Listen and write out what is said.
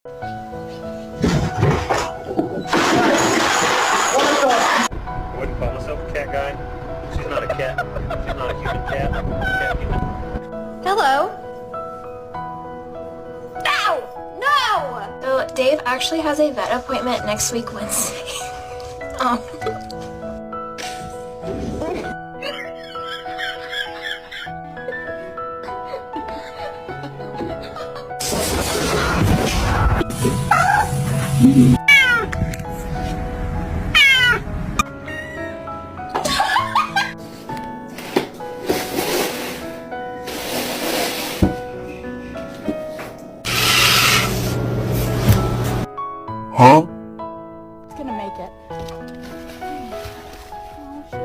I wouldn't call myself a cat guy. She's not a cat. She's not a human cat. Cat human. Hello? No! No! So Dave actually has a vet appointment next week Wednesday.